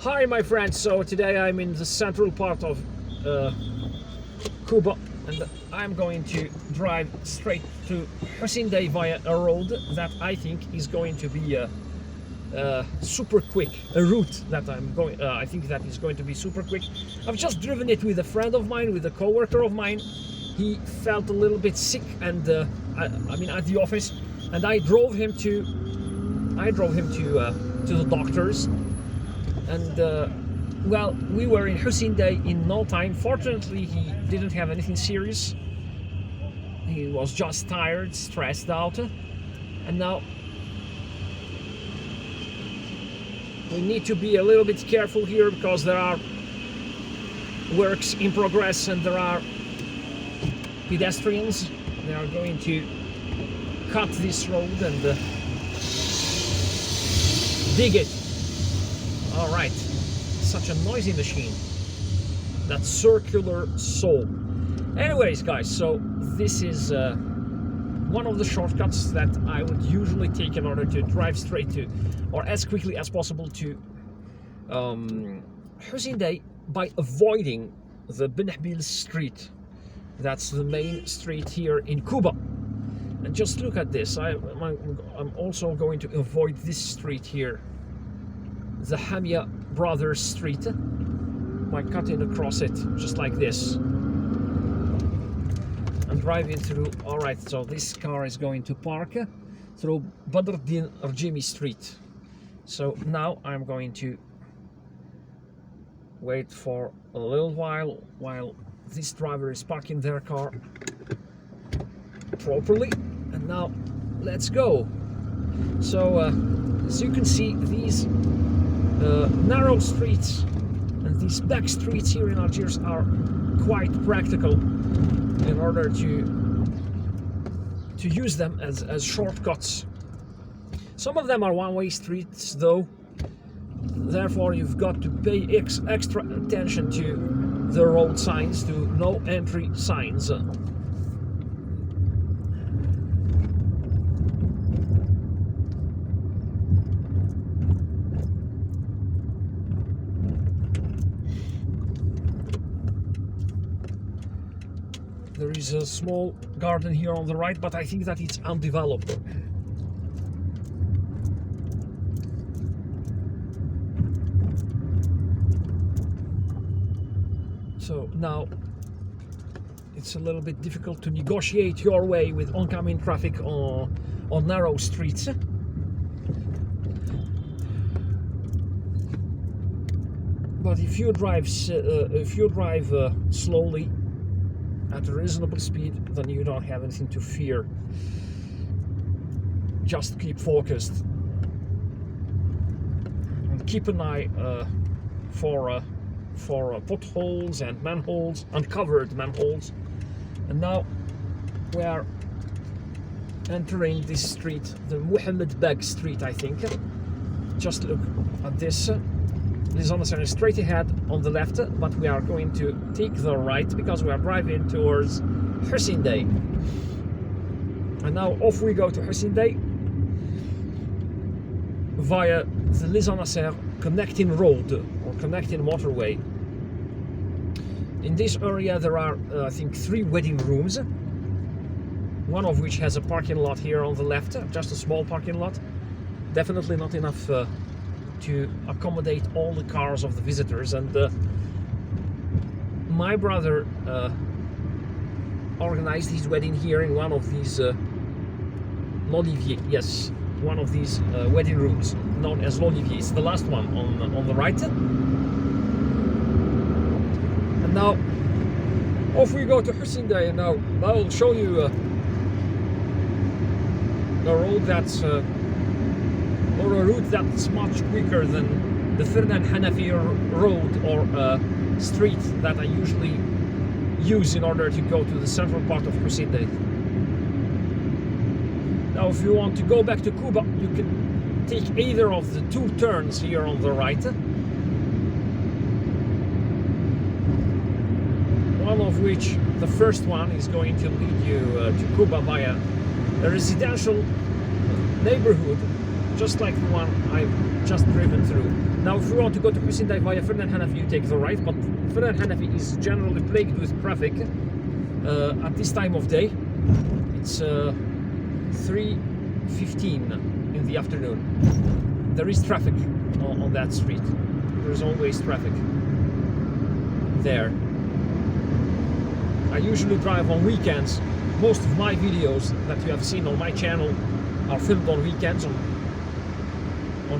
Hi my friends, so today I'm in the central part of Kouba and I'm going to drive straight to Hussein Dey via a road that I think is going to be super quick, a route that I think that is going to be super quick. I've just driven it with a friend of mine, with a co-worker of mine. He felt a little bit sick and I mean at the office, and I drove him to the doctors. And well, we were in Hussein Dey in no time. Fortunately, he didn't have anything serious. He was just tired, stressed out, and now we need to be a little bit careful here because there are works in progress and there are pedestrians. They are going to cut this road and dig it. All right, such a noisy machine, that circular saw. Anyways guys, so this is one of the shortcuts that I would usually take in order to drive straight to, or as quickly as possible to Hussein Dey, by avoiding the Ben Aknoun Street. That's the main street here in Kouba. And just look at this, I'm also going to avoid this street here, the Hamia Brothers Street, by cutting across it just like this and driving through. All right, so this car is going to park through Badruddin Arjimi Street. So now I'm going to wait for a little while this driver is parking their car properly, and now let's go. So as you can see, these narrow streets and these back streets here in Algiers are quite practical in order to use them as shortcuts. Some of them are one-way streets though, therefore you've got to pay extra attention to the road signs, to no entry signs. There is a small garden here on the right, but I think that it's undeveloped. So now it's a little bit difficult to negotiate your way with oncoming traffic on narrow streets. But if you drive slowly at a reasonable speed, then you don't have anything to fear. Just keep focused and keep an eye for potholes and manholes, uncovered manholes. And now we are entering this street, the Mohammed Beg Street, I think. Just look at this. Les Anassers is straight ahead on the left, but we are going to take the right because we are driving towards Hussein Dey. And now off we go to Hussein Dey via the Les Anassers connecting road or connecting motorway. In this area there are I think 3 wedding rooms, one of which has a parking lot here on the left, just a small parking lot, definitely not enough to accommodate all the cars of the visitors. And my brother organized his wedding here in one of these l'Olivier, yes, one of these wedding rooms known as l'Olivier. It's the last one on the right. And now off we go to Hussein Dey, and now I will show you a road that's or a route that's much quicker than the Fernand Hanafi road or street that I usually use in order to go to the central part of Hussein Dey. Now if you want to go back to Kouba, you can take either of the 2 turns here on the right, one of which, the first one, is going to lead you to Kouba via a residential neighborhood just like the one I've just driven through. Now, if you want to go to Hussein Dey via Sourthen Hanafi, you take the right, but Sourthen Hanafi is generally plagued with traffic at this time of day. It's 3:15 in the afternoon. There is traffic on that street. There's always traffic there. I usually drive on weekends. Most of my videos that you have seen on my channel are filmed on weekends, on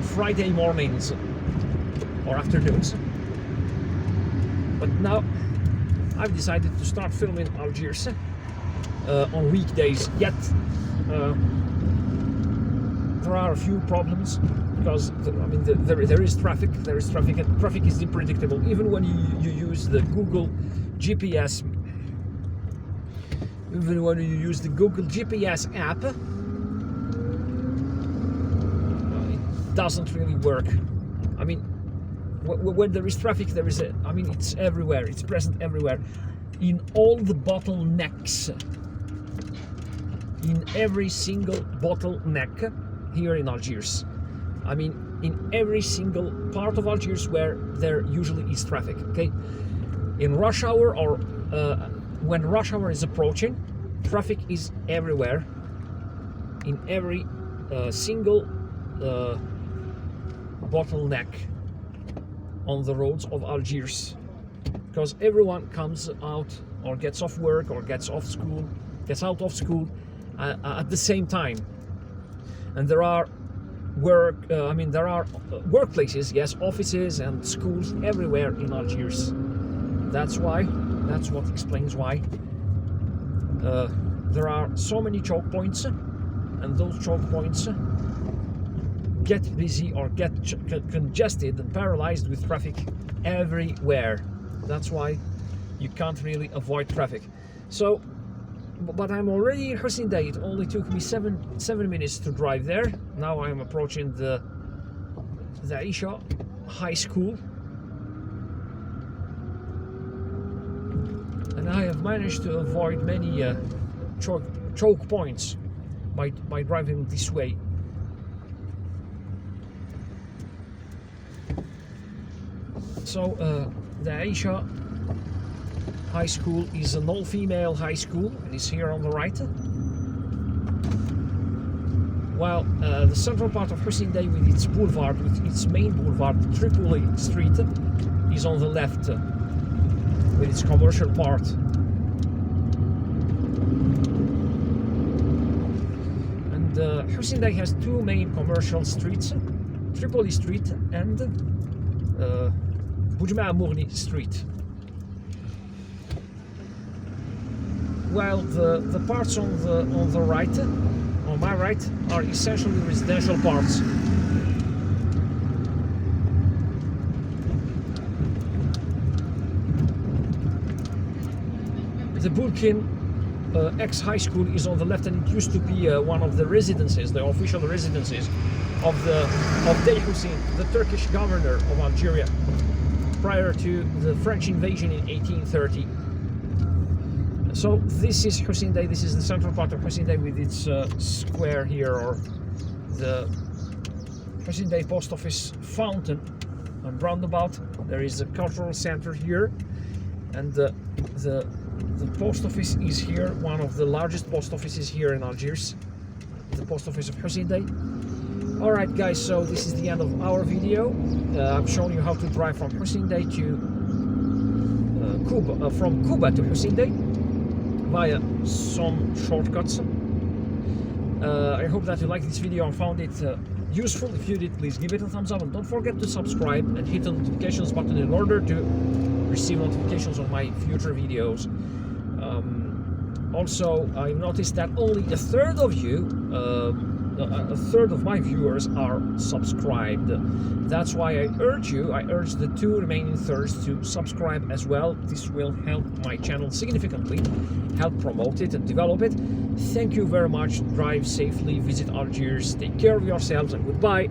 Friday mornings or afternoons. But now I've decided to start filming Algiers on weekdays. Yet there are a few problems because there is traffic. There is traffic, and traffic is unpredictable. Even when you use the Google GPS. Even when you use the Google GPS app, it doesn't really work. I mean, when there is traffic, it's everywhere. It's present everywhere. In all the bottlenecks. In every single bottleneck here in Algiers. I mean, in every single part of Algiers where there usually is traffic, okay? In rush hour or when rush hour is approaching, traffic is everywhere, in every single bottleneck on the roads of Algiers, because everyone comes out or gets off work or gets out of school at the same time, and there are workplaces, yes, offices and schools everywhere in Algiers. That's what explains why there are so many choke points, and those choke points get busy or get congested and paralyzed with traffic everywhere. That's why you can't really avoid traffic. So, but I'm already in Hussein Dey. It only took me seven minutes to drive there. Now I'm approaching the Aisha High School. And I have managed to avoid many choke points by driving this way. So the Aisha High School is an all-female high school, and is here on the right. While the central part of Hussein Dey with its boulevard, with its main boulevard, Tripoli Street, is on the left. With its commercial part. And Hussein Dey has two main commercial streets, Tripoli Street and Boujma Mourni Street. While the parts on the right, on my right, are essentially residential parts. The Burkin ex-high school is on the left, and it used to be one of the residences, the official residences of Dey Hussein, the Turkish governor of Algeria, prior to the French invasion in 1830. So this is Hussein Dey. This is the central part of Hussein Dey with its square here, or the Hussein Dey post office fountain and roundabout. There is a cultural center here, and the post office is here, one of the largest post offices here in Algiers, the post office of Hussein Dey. Alright guys, so this is the end of our video. I've shown you how to drive from Hussein Dey to Kouba, from Kouba to Hussein Dey via some shortcuts. I hope that you liked this video and found it useful. If you did, please give it a thumbs up, and don't forget to subscribe and hit the notifications button in order to receive notifications on my future videos. Also, I've noticed that only a third of my viewers are subscribed. That's why I urge the two remaining thirds to subscribe as well. This will help my channel significantly, help promote it and develop it. Thank you very much. Drive safely, visit Algiers, take care of yourselves, and goodbye.